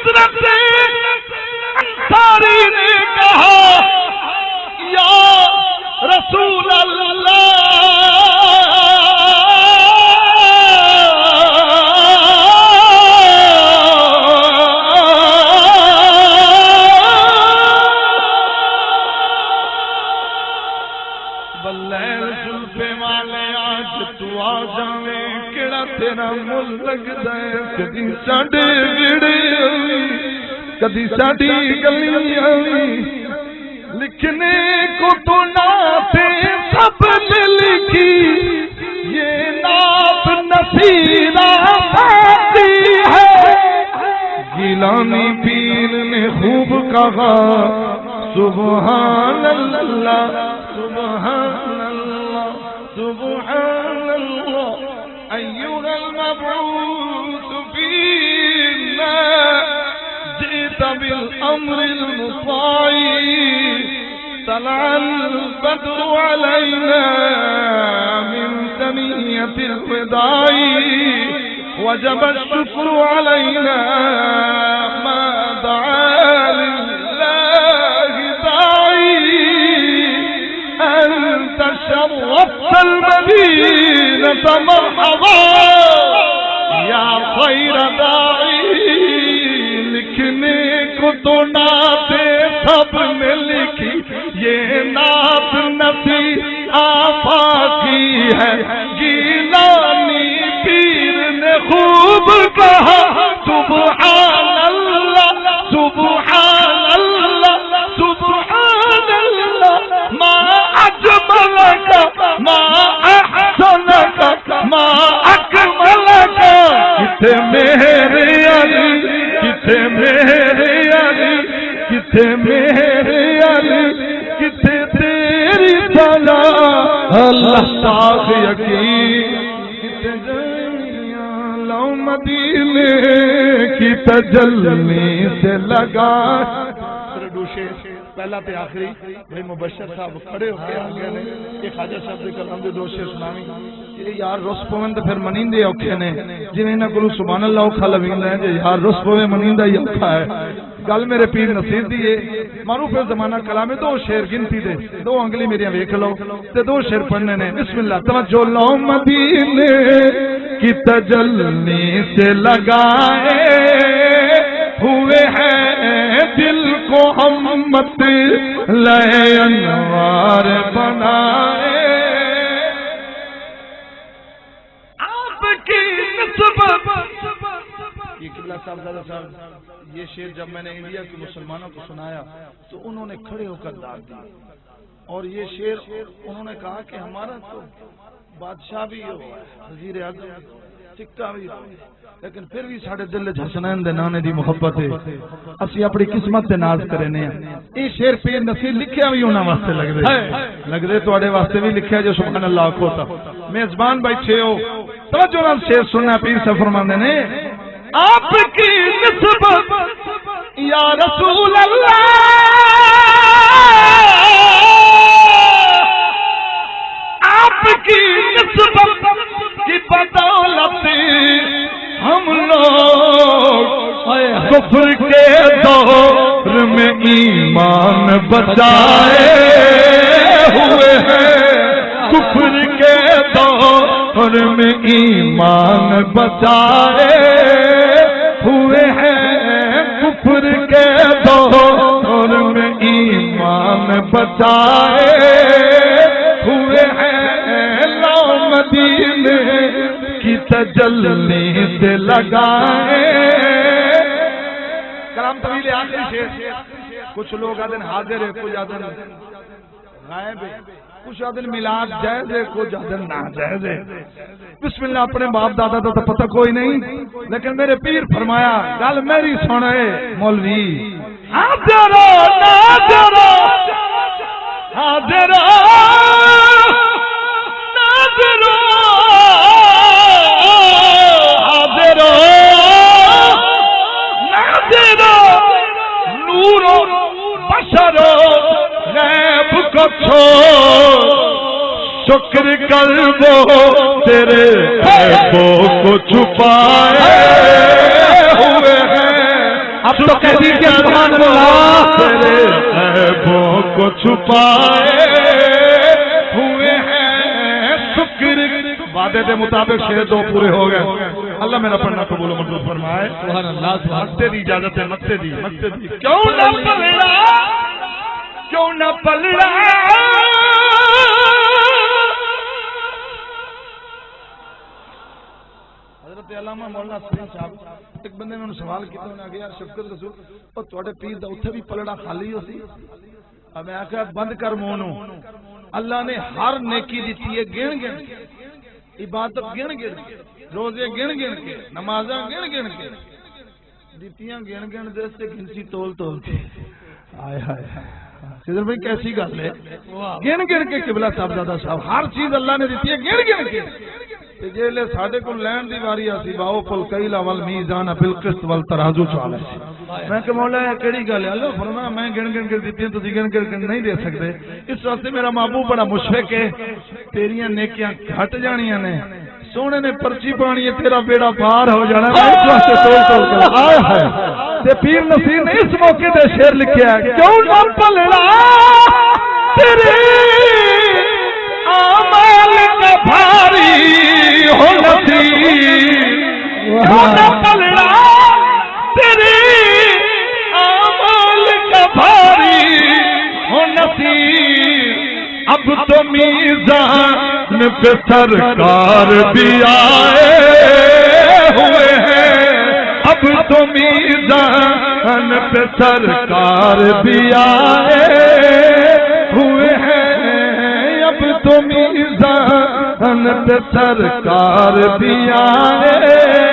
حضرت انصاری نے کہا یا رسول اللہ کدی ساڈے ویڑے کدی ساڈی گلیاں لکھنے کو تو نعتیں سب نے لکھی یہ نعت نصیرہ ساتھی ہے گیلانی پیر نے خوب کہا سبحان اللہ سبحان اللہ سبحان اللہ أيها المبعوث فينا جئت بالأمر المطاع طلع البدر علينا من ثنية الوداع وجب الشكر علينا ما دعا لله داعي أنت شرفت المدينة مرحبا یا خیر داعی لکھنے کو تو نعتیں سب نے لکھی یہ نعت نبی آفاقی ہے گیلانی پیر نے خوب کہا سبحان اللہ سبحان اللہ سبحان اللہ ما اجملک ما احسنک ما اکملک کتے میرے علی کتے میرے علی کتے میرے علی کتے تیری بلا اللہ تاک یقین کتے جنیاں لو مدینے کی تجلی سے لگا پہلا تے آخری بھائی مبشر صاحب کھڑے ہو کے آگے نے یہ خواجہ صاحب دے کلام دے دو شعر سناویں یہ یار رس پوین تے پھر منیندے اوکھے نے جویں انہاں کولوں سبحان اللہ اوکھا لویندا ہے جے یار رس پوے منیندا ہی اوکھا ہے گل میرے پیر نصیر دی ہے معروف زمانہ کلام ہے دو شعر گنتی دے دو انگلی میریاں ویکھ لو تے دو شعر پڑھنے نے بسم اللہ توجہ لو مدینے کی تجلی سے لگائے ہوئے ہیں دل کو ہم مت لے انوار بنائے آپ کی نسبت یہ قبلہ صاحب صاحب یہ شعر جب میں نے انڈیا کے مسلمانوں کو سنایا تو انہوں نے کھڑے ہو کر داد دی اور یہ شعر انہوں نے کہا کہ ہمارا تو بادشاہ بھی ہو وزیر اعظم سکہ بھی لیکن پھر بھی ساڑھے دل حسنین دے نانے دی محبت ہے اسی اپنی قسمت تے ناز کرنے ہیں یہ شعر پیر نصیر لکھیا بھی ہونا واسطے لگ دے تو اڑے واسطے بھی لکھیا جو سبحان اللہ کھوتا میزبان بیٹھے ہو توجہ نال شعر سننا پیر سے فرماندے نے آپ کی نسبت یا رسول اللہ آپ کی نسبت کی بدولت ہم لوگ کفر کے دور میں ایمان بچائے ہوئے ہیں کفر کے دور میں ایمان بچائے ہوئے ہیں کفر کے دور میں ایمان بچائے ہوئے ہیں لو مدینے کی تجلی سے لگائے کلام طویل آخری شعر کچھ لوگ آدھن حاضر ہے کچھ آدھن غائب ہے کچھ آدھن میلاد جائز ہے کچھ آدھن ناجائز ہے بسم اللہ اپنے باپ دادا تو پتہ کوئی نہیں لیکن میرے پیر فرمایا گل میری سنے مولوی حاضر ناظر حاضر ناظر نور بشر غیب کو چھوڑ شکر کر وہ تیرے عیبوں کو چھپائے ہوئے ہیں اب تو کہہ دیجیے سبحان اللہ. تیرے عیبوں کو چھپائے ہوئے ہیں شکر. وعدے کے مطابق 6 دو پورے ہو گئے. اللہ میرا پڑھنا قبول و منظور فرمائے. سبحان اللہ سبحان مکتے دی اجازت ہے. مکتے دی کیوں نہ پلڑا کیوں نہ پلڑا حضرت علامہ مولانا سلیم صاحب ایک بندے نے انہوں سوال کیا. انہوں نے کہا یار شفقت رسول اور تواڈے پیر دا اوتھے بھی پلڑا خالی ہو سی. اب میں آخیا بند کر مونو. اللہ نے ہر نیکی دیتی ہے گن گن کے, عبادت گن گن کے, روزے گن گن کے, نمازاں گن گن کے دیتیاں گن گن دے سے گنسی تول تول کے. آئے ہائے سیدر بھائی کیسی گل ہے. گن گن کے قبلہ صاحبزادہ صاحب ہر چیز اللہ نے دیتی ہے گن گن کے. جیلے ساڈے کو لین دی واری آسی باو کل کیلا والمیزان بالقسط والترازو چالے. میں کہ مولا یہ کیڑی گل ہے. اللہ فرمایا میں گن گن کے دیتی ہیں تو گن گن کے نہیں دے سکتے. اس واسطے میرا محبوب بڑا مشفق ہے. تیریاں نیکیاں گھٹ جانیاں نے, سونے نے پرچی پانی ہے, تیرا بیڑا پار ہو جانا. اس واسطے تول تول کر ہائے ہائے تے پیر نصیر نے اس موقع تے شعر لکھیا ہے. کیوں نہ پلڑا تیرے اعمال کا بھاری ہو نصیب. کیوں نہ پلڑا تیرے اعمال کا بھاری ہو نصیب. اب تو میزان پہ سرکار بھی آئے ہوئے ہیں. اب تو میزان پہ سرکار بھی آئے ہوئے ہیں. اب تو میزان پہ سرکار بھی آئے